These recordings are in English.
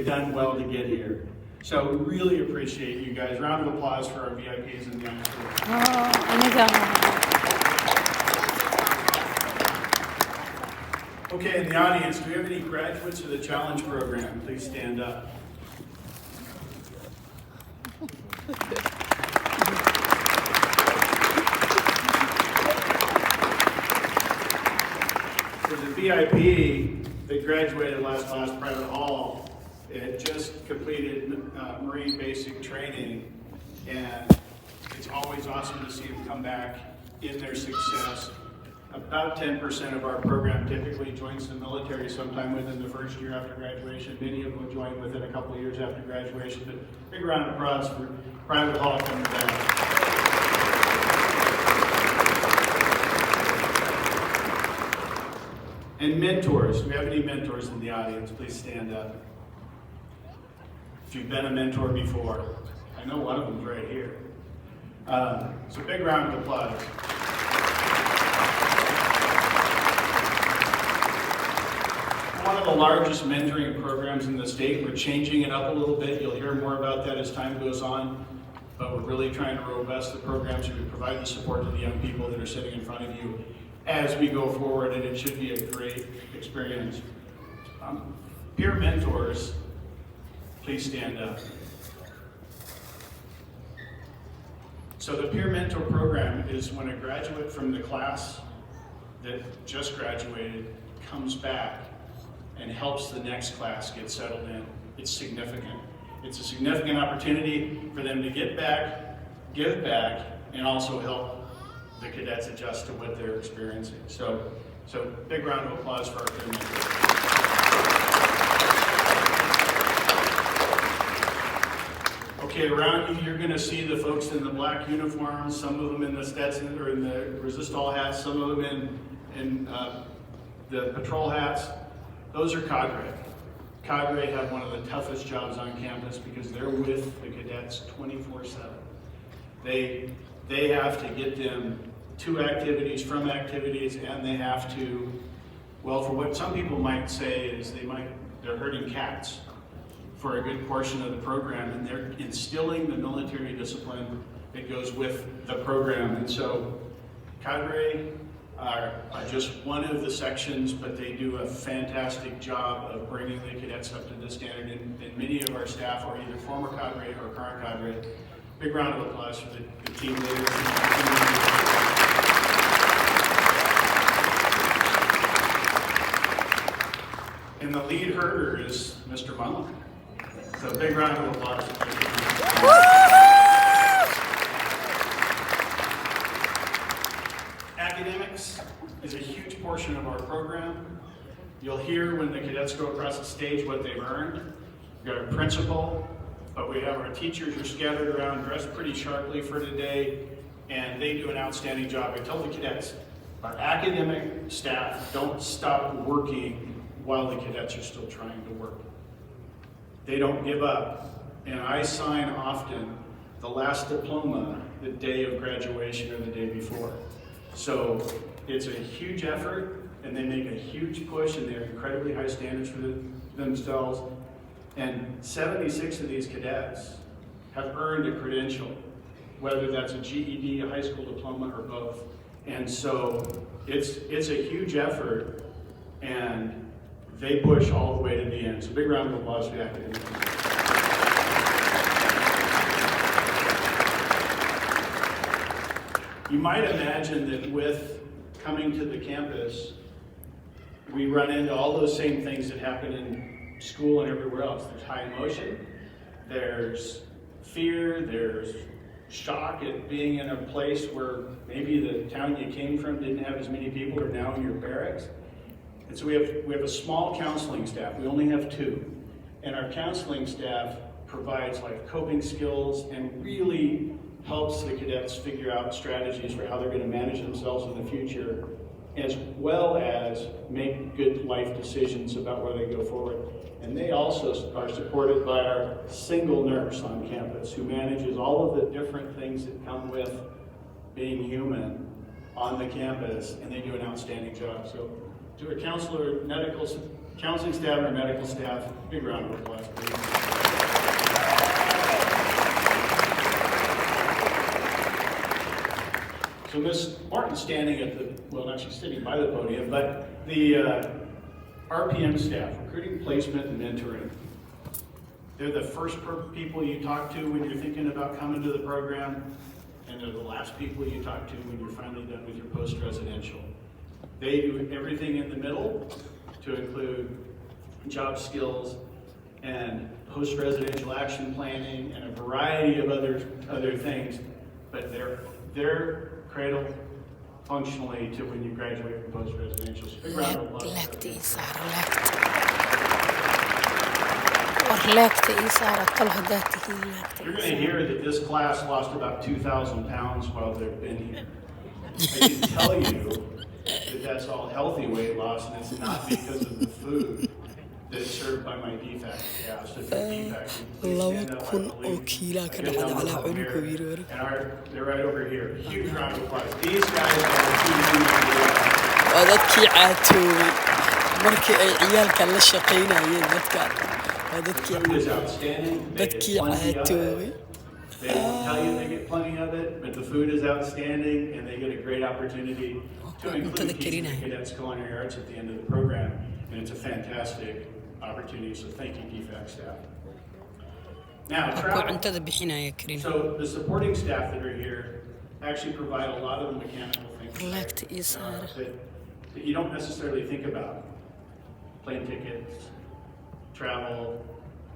done well to get here. So really appreciate you guys. Round of applause for our VIPs and the young Okay, in the audience, do we have any graduates of the Challenge Program? Please stand up. For the VIP that graduated last class, Private Hall, it just completed Marine basic training, and it's always awesome to see them come back in their success. About 10% of our program typically joins the military sometime within the first year after graduation. Many of them join within a couple of years after graduation, but big round of applause for Private Hall coming back. And mentors, do we have any mentors in the audience? Please stand up. If you've been a mentor before, I know one of them's right here. So big round of applause. One of the largest mentoring programs in the state. We're changing it up a little bit. You'll hear more about that as time goes on, but we're really trying to robust the program so we provide the support to the young people that are sitting in front of you as we go forward, and it should be a great experience. Peer mentors, please stand up. So the peer mentor program is when a graduate from the class that just graduated comes back and helps the next class get settled in. It's significant. It's a significant opportunity for them to get back, give back, and also help the cadets adjust to what they're experiencing. So big round of applause for our peer mentors. Okay, around you, you're going to see the folks in the black uniforms, some of them in the Stetson or in the resistol hats, some of them in the patrol hats. Those are cadre. Cadre have one of the toughest jobs on campus because they're with the cadets 24/7. They have to get them to activities, from activities, and they have to, well, for what some people might say is they're herding cats for a good portion of the program, and they're instilling the military discipline that goes with the program. And so cadre are just one of the sections, but they do a fantastic job of bringing the cadets up to the standard, and many of our staff are either former cadre or current cadre. Big round of applause for the team leaders. And the lead herder is Mr. Mullen. So big round of applause for Mr. Mullen. Academics is a huge portion of our program. You'll hear when the cadets go across the stage what they've earned. We've got our principal, but we have our teachers who are scattered around, dressed pretty sharply for today, and they do an outstanding job. I tell the cadets, our academic staff don't stop working while the cadets are still trying to work. They don't give up, and I sign often the last diploma the day of graduation or the day before. So it's a huge effort, and they make a huge push, and they have incredibly high standards for themselves. And 76 of these cadets have earned a credential, whether that's a GED, a high school diploma, or both. And so it's a huge effort, and they push all the way to the end. So big round of applause for the academics. You might imagine that with coming to the campus, we run into all those same things that happen in school and everywhere else. There's high emotion, there's fear, there's shock at being in a place where maybe the town you came from didn't have as many people, or now in your barracks. And so we have a small counseling staff. We only have 2. And our counseling staff provides like coping skills and really helps the cadets figure out strategies for how they're going to manage themselves in the future, as well as make good life decisions about where they go forward. And they also are supported by our single nurse on campus who manages all of the different things that come with being human on the campus, and they do an outstanding job. So to our counseling staff and our medical staff, big round of applause, please. So Ms. Martin's standing at the, well, not she's sitting by the podium, but the RPM staff, recruiting, placement, and mentoring. They're the first people you talk to when you're thinking about coming to the program, and they're the last people you talk to when you're finally done with your post-residential. They do everything in the middle to include job skills and post-residential action planning and a variety of other things, but they're cradle functionally to when you graduate from post-residential. So big round of applause. You're going to hear that this class lost about 2,000 pounds while they've been here. I can tell you that that's all healthy weight loss, and it's not because of the food that is served by my DFAC staff. So if you're DFAC, please stand up, I believe. And they're right over here. Huge round of applause. These guys are the dadkii caatoobay markii ay ciyaalka la shaqaynayeen dadkan food is outstanding. dadkii caatoobay. They won't tell you they get plenty of it, but the food is outstanding, and they get a great opportunity to include teaching the cadets culinary arts at the end of the program, and it's a fantastic opportunity. So thank you, DFAC staff. Now, travel. So the supporting staff that are here actually provide a lot of the mechanical things that you don't necessarily think about. Plane tickets, travel,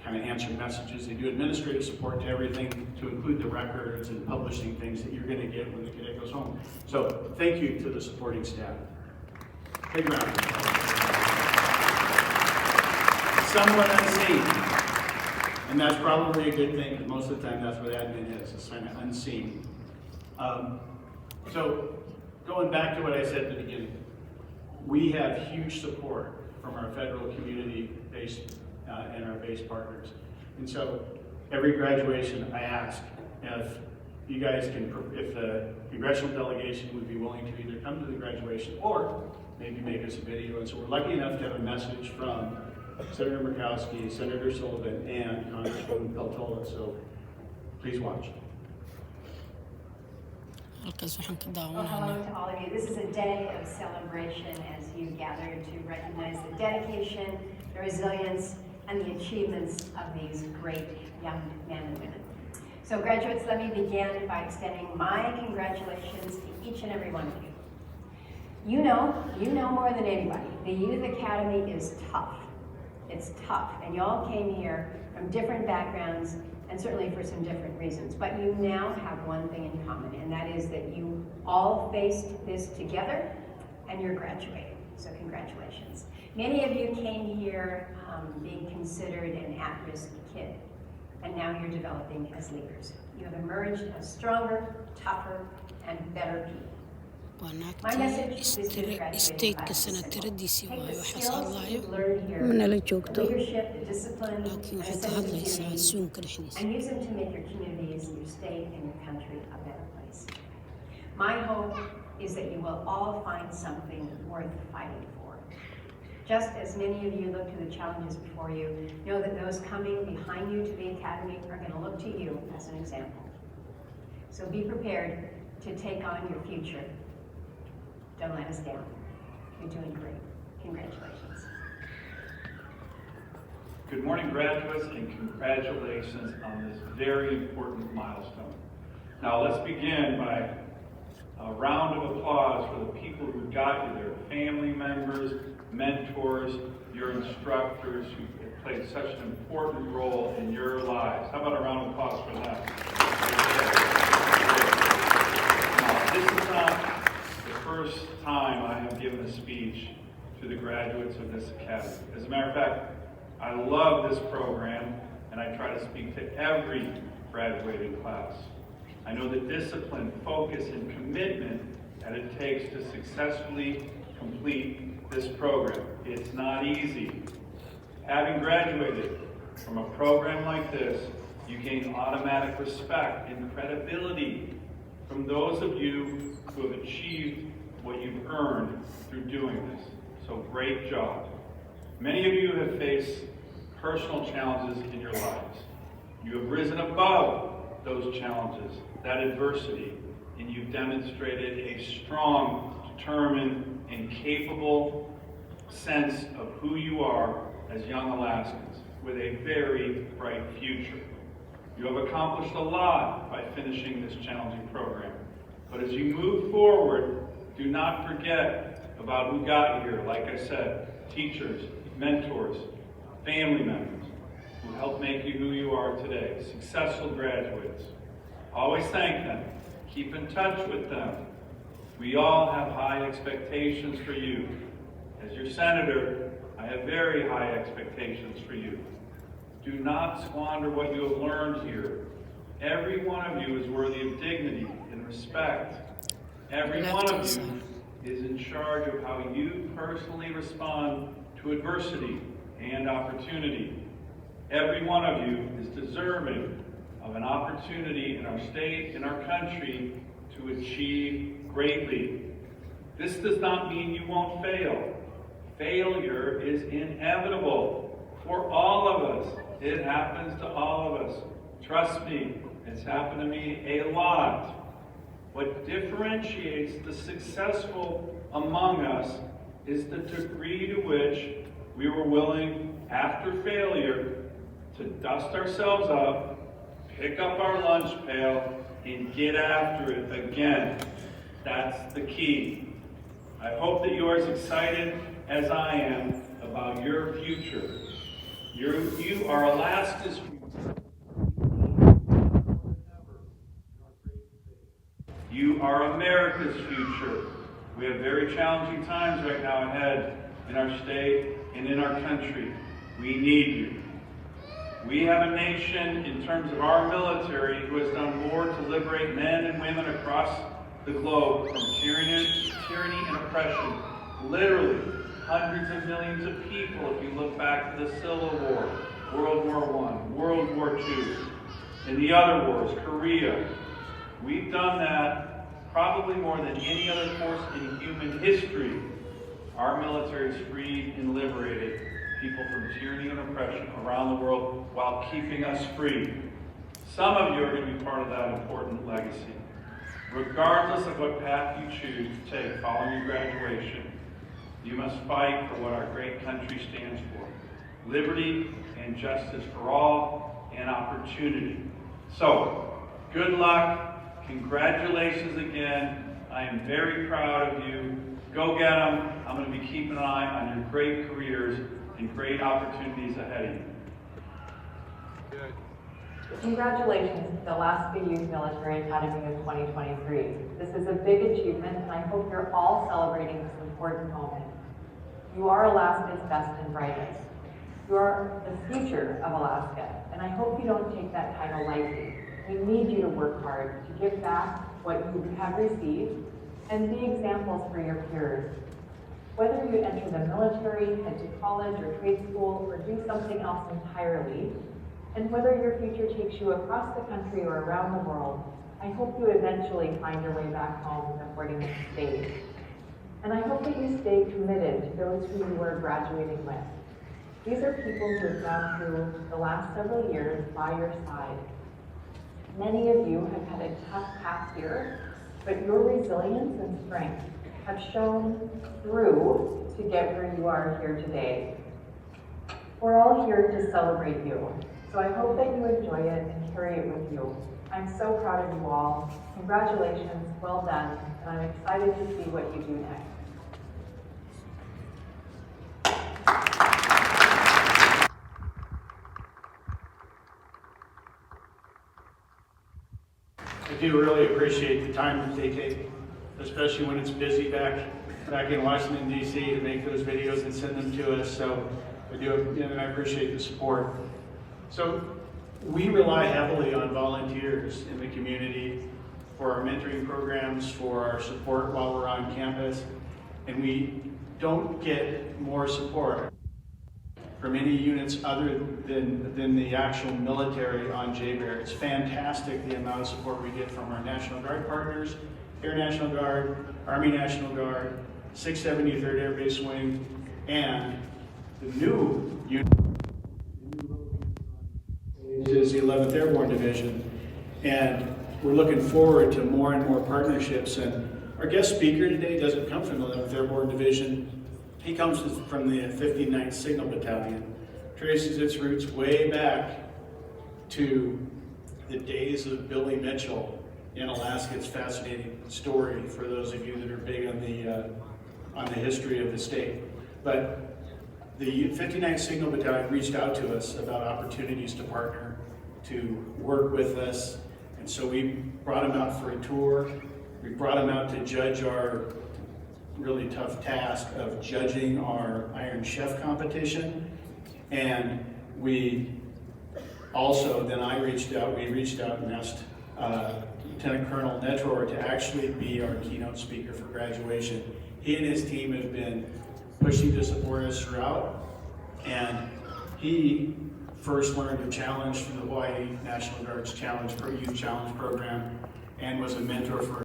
kind of answer messages. They do administrative support to everything, to include the records and publishing things that you're going to get when the cadet goes home. So thank you to the supporting staff. Big round. Somewhat unseen. And that's probably a good thing, because most of the time that's what admin is. It's kind of unseen. So going back to what I said at the beginning, we have huge support from our federal community-based and our base partners. And so every graduation I ask if you guys can, if the congressional delegation would be willing to either come to the graduation or maybe make us a video. And so we're lucky enough to have a message from Senator Murkowski, Senator Sullivan, and Congresswoman Peltola. So please watch. Well, hello to all of you. This is a day of celebration as you gather to recognize the dedication, the resilience, and the achievements of these great young men and women. So graduates, let me begin by extending my congratulations to each and every one of you. You know more than anybody, the Youth Academy is tough. It's tough, and y'all came here from different backgrounds and certainly for some different reasons, but you now have one thing in common, and that is that you all faced this together and you're graduating, so congratulations. Many of you came here being considered an at-risk kid, and now you're developing as leaders. You have emerged as stronger, tougher, and better people. My message is to the graduating class. Take the skills you've learned here, the leadership, the discipline, and sensitivity, and use them to make your communities, your state, and your country a better place. My hope is that you will all find something worth fighting for. Just as many of you look to the challenges before you, know that those coming behind you to the Academy are going to look to you as an example. So be prepared to take on your future. Don't let us down. You're doing great. Congratulations. Good morning, graduates, and congratulations on this very important milestone. Now let's begin by a round of applause for the people who got you there, family members, mentors, your instructors who played such an important role in your lives. How about a round of applause for them? Now, this is not the first time I have given a speech to the graduates of this academy. As a matter of fact, I love this program, and I try to speak to every graduating class. I know the discipline, focus, and commitment that it takes to successfully complete this program. It's not easy. Having graduated from a program like this, you gain automatic respect and credibility from those of you who have achieved what you've earned through doing this. So great job. Many of you have faced personal challenges in your lives. You have risen above those challenges, that adversity, and you've demonstrated a strong, determined, and capable sense of who you are as young Alaskans with a very bright future. You have accomplished a lot by finishing this challenging program. But as you move forward, do not forget about who got you here. Like I said, teachers, mentors, family members who helped make you who you are today, successful graduates. Always thank them. Keep in touch with them. We all have high expectations for you. As your senator, I have very high expectations for you. Do not squander what you have learned here. Every one of you is worthy of dignity and respect. Every one of you is in charge of how you personally respond to adversity and opportunity. Every one of you is deserving of an opportunity in our state, in our country, to achieve greatly. This does not mean you won't fail. Failure is inevitable for all of us. It happens to all of us. Trust me, it's happened to me a lot. What differentiates the successful among us is the degree to which we were willing, after failure, to dust ourselves up, pick up our lunch pail, and get after it again. That's the key. I hope that you are as excited as I am about your future. You are Alaska's future. You are America's future. We have very challenging times right now ahead in our state and in our country. We need you. We have a nation, in terms of our military, who has done more to liberate men and women across the globe from tyranny and oppression. Literally, hundreds of millions of people, if you look back to the Civil War, World War I, World War II, and the other wars, Korea. We've done that probably more than any other force in human history. Our military has freed and liberated people from tyranny and oppression around the world while keeping us free. Some of you are going to be part of that important legacy. Regardless of what path you choose to take following your graduation, you must fight for what our great country stands for: liberty and justice for all, and opportunity. So, good luck. Congratulations again. I am very proud of you. Go get them. I'm going to be keeping an eye on your great careers and great opportunities ahead of you. Good. Congratulations to the Alaska Youth Military Academy of 2023. This is a big achievement, and I hope you're all celebrating this important moment. You are Alaska's best and brightest. You are the future of Alaska, and I hope you don't take that title lightly. We need you to work hard to give back what you have received and be examples for your peers. Whether you enter the military, head to college or trade school, or do something else entirely, and whether your future takes you across the country or around the world, I hope you eventually find your way back home reporting to the state. And I hope that you stay committed to those who you are graduating with. These are people who have gone through the last several years by your side. Many of you have had a tough path here, but your resilience and strength have shown through to get where you are here today. We're all here to celebrate you, so I hope that you enjoy it and carry it with you. I'm so proud of you all. Congratulations, well done, and I'm excited to see what you do next. I do really appreciate the time that they take, especially when it's busy back in Washington, D.C., to make those videos and send them to us. So I do, and I appreciate the support. So we rely heavily on volunteers in the community for our mentoring programs, for our support while we're on campus, and we don't get more support from any units other than the actual military on JBER. It's fantastic the amount of support we get from our National Guard partners, Air National Guard, Army National Guard, 673rd Air Base Wing, and the new unit is the 11th Airborne Division. And we're looking forward to more and more partnerships. And our guest speaker today doesn't come from the 11th Airborne Division. He comes from the 59th Signal Battalion. Traces its roots way back to the days of Billy Mitchell in Alaska. It's a fascinating story for those of you that are big on the history of the state. But the 59th Signal Battalion reached out to us about opportunities to partner, to work with us. And so we brought them out for a tour. We brought them out to judge our really tough task of judging our Iron Chef competition. And we also, then we reached out and asked Lieutenant Colonel Netor to actually be our keynote speaker for graduation. He and his team have been pushing to support us throughout, and he first learned a challenge from the Hawaii National Guard's Youth Challenge Program and was a mentor for